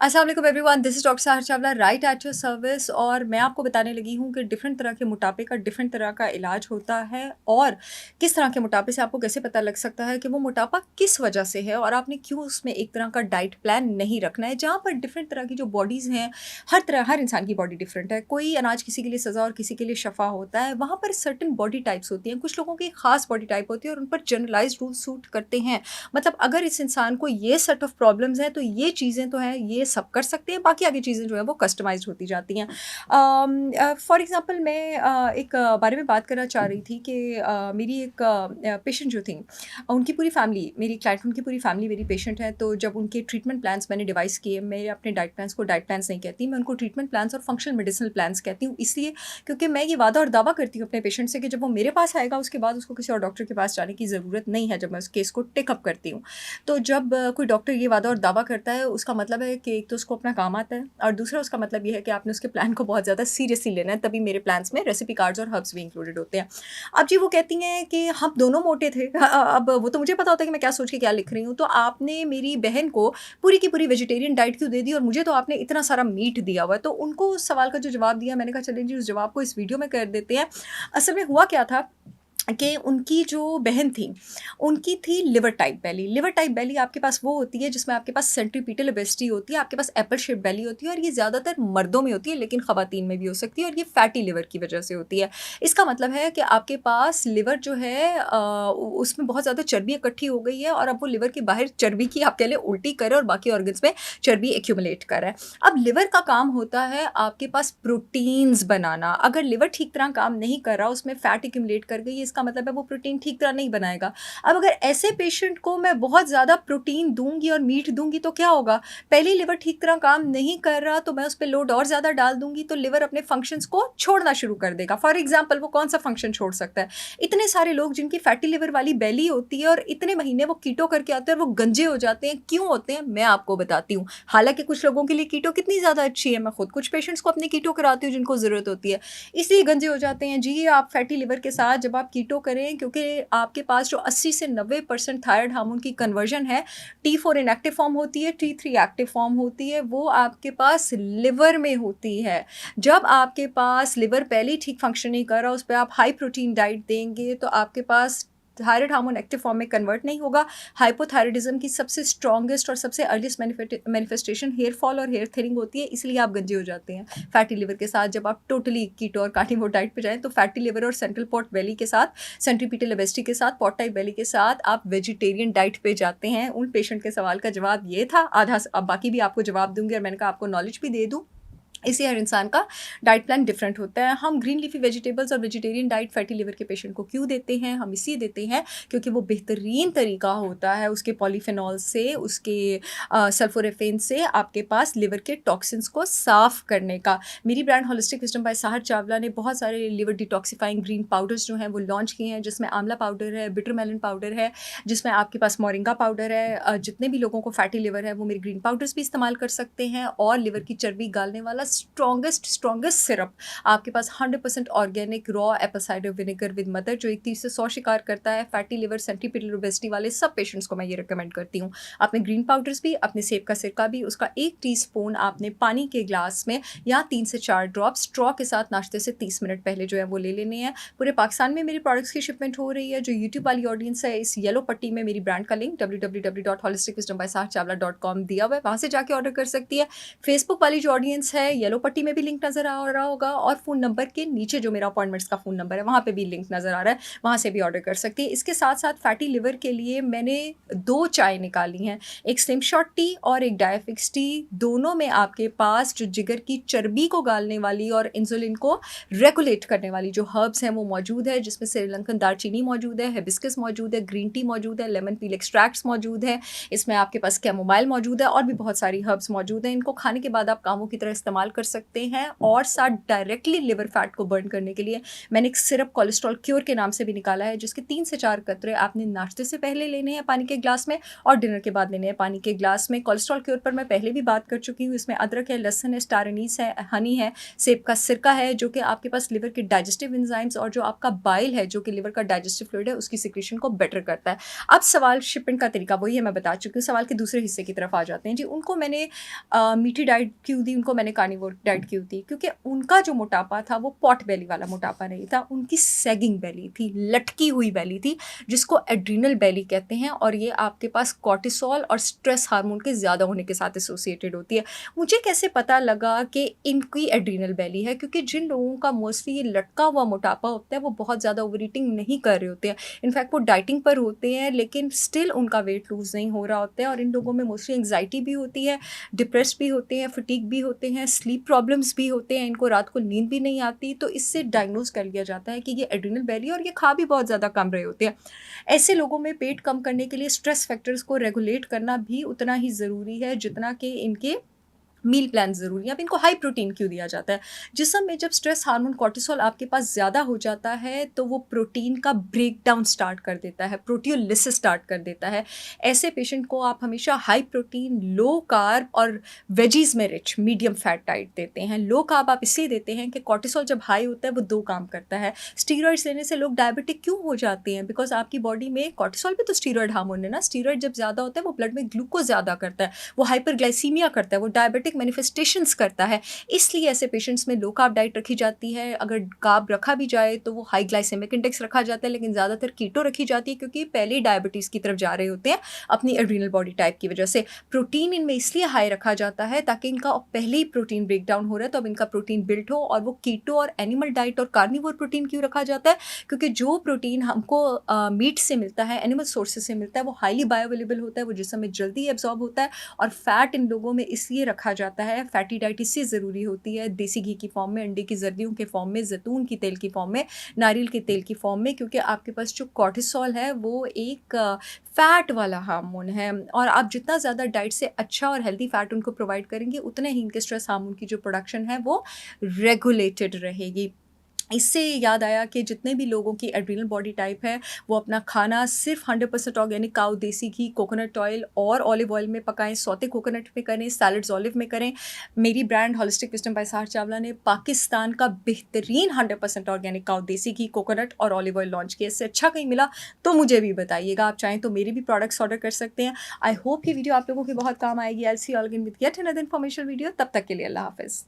अस्सलाम वालेकुम everyone, this is doctor Sahar Chawla right at your service. और मैं आपको बताने लगी हूँ कि डिफरेंट तरह के मोटापे का डिफरेंट तरह का इलाज होता है और किस तरह के मोटापे से आपको कैसे पता लग सकता है कि वो मोटापा किस वजह से है और आपने क्यों उसमें एक तरह का डाइट प्लान नहीं रखना है। जहाँ पर डिफरेंट तरह की जो बॉडीज़ हैं, हर इंसान की बॉडी डिफरेंट है। कोई अनाज किसी के लिए सज़ा और किसी के लिए शफ़ा होता है। वहाँ पर सर्टेन बॉडी टाइप्स होती हैं, कुछ लोगों की ख़ास बॉडी टाइप होती है और उन पर जनरलाइज्ड रूल सूट करते हैं। मतलब अगर इस इंसान को ये सेट ऑफ प्रॉब्लम्स हैं तो ये चीज़ें तो हैं, ये सब कर सकते हैं, बाकी आगे चीज़ें जो है वो कस्टमाइज्ड होती जाती हैं। फॉर एग्ज़ाम्पल मैं एक बारे में बात करना चाह रही थी कि मेरी एक पेशेंट जो थी, उनकी पूरी फैमिली, मेरी क्लाइंट उनकी पूरी फैमिली मेरी पेशेंट है। तो जब उनके ट्रीटमेंट प्लान्स मैंने डिवाइस किए, मैं अपने डाइट प्लान्स को डाइट प्लान्स नहीं कहती, मैं उनको ट्रीटमेंट प्लान्स और फंक्शनल मेडिसिनल प्लान्स कहती हूँ। इसलिए क्योंकि मैं ये वादा और दावा करती हूँ अपने पेशेंट से कि जब वो मेरे पास आएगा उसके बाद उसको किसी और डॉक्टर के पास जाने की ज़रूरत नहीं है, जब मैं उस केस को टेक अप करती हूँ। तो जब कोई डॉक्टर ये वादा और दावा करता है, उसका मतलब है कि एक तो उसको अपना काम आता है और दूसरा उसका मतलब ये है कि आपने उसके प्लान को बहुत ज़्यादा सीरियसली लेना है। तभी मेरे प्लान्स में रेसिपी कार्ड्स और हर्ब्स भी इंक्लूडेड होते हैं। अब जी वो कहती हैं कि हम दोनों मोटे थे। अब वो तो मुझे पता होता है कि मैं क्या सोच के क्या लिख रही हूँ। तो आपने मेरी बहन को पूरी की पूरी वेजिटेरियन डाइट क्यों दे दी और मुझे तो आपने इतना सारा मीट दिया हुआ है। तो उनको उस सवाल का जो जवाब दिया, मैंने कहा चलिए जी उस जवाब को इस वीडियो में कर देते हैं। असल में हुआ क्या था कि उनकी जो बहन थी, उनकी थी लिवर टाइप बेली। लिवर टाइप बेली आपके पास वो होती है जिसमें आपके पास सेंट्रीपिटल ओबेसिटी होती है, आपके पास एप्पल शेप बेली होती है और ये ज़्यादातर मर्दों में होती है, लेकिन ख़वातीन में भी हो सकती है और ये फैटी लिवर की वजह से होती है। इसका मतलब है कि आपके पास लिवर जो है उसमें बहुत ज़्यादा चर्बी इकट्ठी हो गई है और अब वो लिवर के बाहर चर्बी की आप कह लें उल्टी कर रहा है और बाकी ऑर्गन्स में चर्बी एक्यूमुलेट कर रहा है। अब लिवर का काम होता है आपके पास प्रोटीन्स बनाना। अगर लिवर ठीक तरह काम नहीं कर रहा, उसमें फैट एक्यूमुलेट कर गई, इसका मतलब है वो प्रोटीन ठीक तरह नहीं बनाएगा। अब अगर ऐसे पेशेंट को मैं बहुत ज़्यादा प्रोटीन दूँगी और मीट दूँगी तो क्या होगा? पहले ही लिवर ठीक तरह काम नहीं कर रहा तो मैं उस पे लोड और ज़्यादा डाल दूँगी तो लिवर अपने फंक्शंस को छोड़ना शुरू कर देगा। फॉर एग्ज़ाम्पल वो कौन-सा फंक्शन छोड़ सकता है? इतने सारे लोग जिनकी फैटी लिवर वाली बेली होती है और इतने महीने वो कीटो करके आते हैं और वो गंजे हो जाते हैं, क्यों होते हैं? मैं आपको बताती हूँ। हालाँकि कुछ लोगों के लिए कीटो कितनी ज़्यादा अच्छी है, मैं खुद कुछ पेशेंट्स को अपनी कीटो कराती हूँ जिनको ज़रूरत होती है। इसलिए गंजे हो जाते हैं। जी, आप फैटी लिवर के साथ जब आप कीटो करें, क्योंकि आपके पास जो 80 से 90% थायराइड हार्मोन की कन्वर्जन है, T4 इनएक्टिव फॉर्म होती है, T3 एक्टिव फॉर्म होती है, वो आपके पास लिवर में होती है। जब आपके पास लिवर पहले ही ठीक फंक्शन नहीं कर रहा, उस पे आप हाई प्रोटीन डाइट देंगे तो आपके पास थायराइड हार्मोन एक्टिव फॉर्म में कन्वर्ट नहीं होगा। हाइपोथायराइडिज्म की सबसे स्ट्रॉन्गेस्ट और सबसे अर्लीस्ट मैनिफेस्टेशन हेयर फॉल और हेयर थिनिंग होती है, इसलिए आप गंजे हो जाते हैं फैटी लिवर के साथ। जब आप टोटली कीटो और कार्निवोर डाइट पे जाएँ तो फैटी लिवर और सेंट्रल पॉट बेली के साथ, सेंट्रीपिटल ओबेसिटी के साथ, पॉट टाइप बेली के साथ आप वेजिटेरियन डाइट पे जाते हैं। उन पेशेंट के सवाल का जवाब ये था, आधा अब बाकी भी आपको जवाब दूँगी और मैंने कहा आपको नॉलेज भी दे दूँ। इसलिए हर इंसान का डाइट प्लान डिफरेंट होता है। हम ग्रीन लीफी वेजिटेबल्स और वेजिटेरियन डाइट फैटी लिवर के पेशेंट को क्यों देते हैं? हम इसलिए देते हैं क्योंकि वो बेहतरीन तरीका होता है उसके पॉलीफेनॉल से, उसके सल्फोरेफेन से आपके पास लिवर के टॉक्सिन्स को साफ़ करने का। मेरी brand holistic wisdom by Sahar Chawla ने बहुत सारे लिवर डिटॉक्सिफाइंग ग्रीन पाउडर्स जो हैं वो लॉन्च किए हैं, जिसमें आंवला पाउडर है, बिटर मेलन पाउडर है, जिसमें आपके पास मोरिंगा पाउडर है। जितने भी लोगों को फैटी लिवर है वो मेरे ग्रीन पाउडर्स भी इस्तेमाल कर सकते हैं और लिवर की चर्बी गालने वाला स्ट्रॉन्गेस्ट सिरप आपके पास 100% organic raw Apple cider vinegar with mother, जो एक 30 से 100 शिकार करता है। फैटी लिवर, सेंट्रीपिटल ओबेसिटी वाले सब पेशेंट्स को मैं ये रिकमेंड करती हूँ। आपने ग्रीन पाउडर्स भी, अपने सेब का सिरका भी, उसका 1 टीस्पून आपने पानी के ग्लास में या 3 से 4 ड्रॉप स्ट्रॉ के साथ नाश्ते से 30 मिनट पहले जो है वो ले लेने हैं। पूरे पाकिस्तान में मेरी प्रोडक्ट्स की शिपमेंट हो रही है। जो यूट्यूब वाली ऑडियंस है, इस येलो पट्टी में मेरी ब्रांड का लिंक www.holisticwisdombysaharchavla.com दिया हुआ है, वहाँ से जाके ऑर्डर कर सकती है। फेसबुक वाली जो ऑडियंस है, येलो पट्टी में भी लिंक नज़र आ रहा होगा और फ़ोन नंबर के नीचे जो मेरा अपॉइंटमेंट्स का फ़ोन नंबर है वहाँ पे भी लिंक नज़र आ रहा है, वहाँ से भी ऑर्डर कर सकती है। इसके साथ साथ फैटी लिवर के लिए मैंने 2 चाय निकाली हैं, एक स्लिम शॉट टी और एक डायफिक्स टी। दोनों में आपके पास जो जिगर की चर्बी को गालने वाली और इंसुलिन को रेगुलेट करने वाली जो हर्ब्स हैं वो मौजूद है, जिसमें श्रीलंकन दालचीनी मौजूद है, हिबिस्कस मौजूद है, ग्रीन टी मौजूद है, लेमन पील एक्सट्रैक्ट्स मौजूद है, इसमें आपके पास कैमोमाइल मौजूद है और भी बहुत सारी हर्ब्स मौजूद हैं। इनको खाने के बाद आप कामों की तरह इस्तेमाल इस्तेमाल कर सकते हैं और साथ डायरेक्टली लिवर फैट को बर्न करने के लिए मैंने एक सिरप कोलेस्ट्रॉल क्योर के नाम से भी निकाला है, जिसके 3 से 4 कतरे आपने नाश्ते से पहले लेने हैं पानी के ग्लास में और डिनर के बाद लेने हैं पानी के ग्लास में। कोलेस्ट्रॉल क्योर पर मैं पहले भी बात कर चुकी हूँ। इसमें अदरक है, लहसुन है, स्टार एनीस है, हनी है, सेब का सिरका है, जो कि आपके पास लिवर के डाइजेस्टिव एंजाइम्स और जो आपका बाइल है, जो कि लिवर का डाइजेस्टिव फ्लूइड है, उसकी सिक्रीशन को बेटर करता है। अब सवाल शिपमेंट का तरीका वही है, मैं बता चुकी हूँ। सवाल के दूसरे हिस्से की तरफ आ जाते हैं जी। उनको मैंने मीठी डाइट क्यों दी, उनको मैंने कार्निवोर डाइट क्यों दी? क्योंकि उनका जो मोटापा था वो पॉट बेली वाला मोटापा नहीं था, उनकी सैगिंग बेली थी, लटकी हुई बेली थी, जिसको एड्रीनल बेली कहते हैं और ये आपके पास कॉर्टिसोल और स्ट्रेस हार्मोन के ज़्यादा होने के साथ एसोसिएटेड होती है। मुझे कैसे पता लगा कि इनकी एड्रीनल बेली है? क्योंकि जिन लोगों का मोस्टली ये लटका हुआ मोटापा होता है वो बहुत ज़्यादा ओवर ईटिंग नहीं कर रहे होते हैं, इनफैक्ट वो डाइटिंग पर होते हैं, लेकिन स्टिल उनका वेट लूज़ नहीं हो रहा होता है। और इन लोगों में मोस्टली एंग्जाइटी भी होती है, डिप्रेस्ड भी होते हैं, फटीग भी होते हैं, स्लीप प्रॉब्लम्स भी होते हैं, इनको रात को नींद भी नहीं आती। तो इससे डायग्नोज कर लिया जाता है कि ये एड्रीनल बेली, और ये खा भी बहुत ज़्यादा कम रहे होते हैं। ऐसे लोगों में पेट कम करने के लिए स्ट्रेस फैक्टर्स को रेगुलेट करना भी उतना ही ज़रूरी है जितना कि इनके मील प्लान ज़रूरी है। अब इनको हाई प्रोटीन क्यों दिया जाता है? जिस्म में जब स्ट्रेस हार्मोन कॉर्टिसोल आपके पास ज़्यादा हो जाता है तो वो प्रोटीन का ब्रेकडाउन स्टार्ट कर देता है, प्रोटियोलिसिस स्टार्ट कर देता है। ऐसे पेशेंट को आप हमेशा हाई प्रोटीन, लो कार्ब और वेजीज़ में रिच मीडियम फैट डाइट देते हैं। लो कार्ब आप इसलिए देते हैं कि कॉर्टिसोल जब हाई होता है वो 2 काम करता है। स्टीरॉइड्स लेने से लोग डायबिटिक क्यों हो जाते हैं? बिकॉज़ आपकी बॉडी में कॉर्टिसोल भी तो स्टीरॉइड हार्मोन है ना। स्टीरॉइड जब ज़्यादा होता है वो ब्लड में ग्लूकोज़ ज़्यादा करता है, वो हाइपरग्लाइसीमिया करता है, वो डायबिटिक मैनिफेस्टेशंस करता है। इसलिए ऐसे पेशेंट्स में लो कार्ब डाइट रखी जाती है। अगर कार्ब रखा भी जाए तो वो हाई ग्लाइसेमिक इंडेक्स रखा जाता है, लेकिन ज़्यादातर कीटो रखी जाती है क्योंकि पहले ही डायबिटीज़ की तरफ जा रहे होते हैं अपनी एड्रीनल बॉडी टाइप की वजह से। प्रोटीन इनमें इसलिए हाई रखा जाता है ताकि इनका पहले ही प्रोटीन ब्रेकडाउन हो रहा है तो अब इनका प्रोटीन बिल्ड हो। और वो कीटो और एनिमल डाइट और कार्निवोर प्रोटीन क्यों रखा जाता है? क्योंकि जो प्रोटीन हमको मीट से मिलता है, एनिमल सोर्सेज से मिलता है, वो हाईली बायोअवेलेबल होता है, वो जिस्म में जल्दी एब्जॉर्ब होता है। और फैट इन लोगों में इसलिए रखा जाता है, फैटी डाइट इससे ज़रूरी होती है देसी घी की फॉर्म में, अंडे की जर्दियों के फॉर्म में, जैतून की तेल की फॉर्म में, नारियल के तेल की फॉर्म में, क्योंकि आपके पास जो कॉर्टिसोल है वो एक फैट वाला हार्मोन है। और आप जितना ज़्यादा डाइट से अच्छा और हेल्दी फैट उनको प्रोवाइड करेंगे उतने ही इनके स्ट्रेस हार्मोन की जो प्रोडक्शन है वो रेगुलेटेड रहेगी। इससे याद आया कि जितने भी लोगों की एड्रीनल बॉडी टाइप है वो अपना खाना सिर्फ 100% organic cow desi ghee, coconut oil और ऑलिव ऑयल में पकाएं, सौते कोकोनट में करें, सैलड्स ऑलिव में करें। मेरी brand holistic wisdom by Sahar Chawla ने पाकिस्तान का बेहतरीन 100% organic cow desi ghee, coconut और ऑलिव ऑयल लॉन्च किया। इससे अच्छा कहीं मिला तो मुझे भी बताइएगा। आप चाहें तो मेरे भी प्रोडक्ट्स ऑर्डर कर सकते हैं। आई होप ये वीडियो आप लोगों की बहुत काम आएगी। I see all again with yet another information video. तब तक के लिए अल्लाह हाफिज़।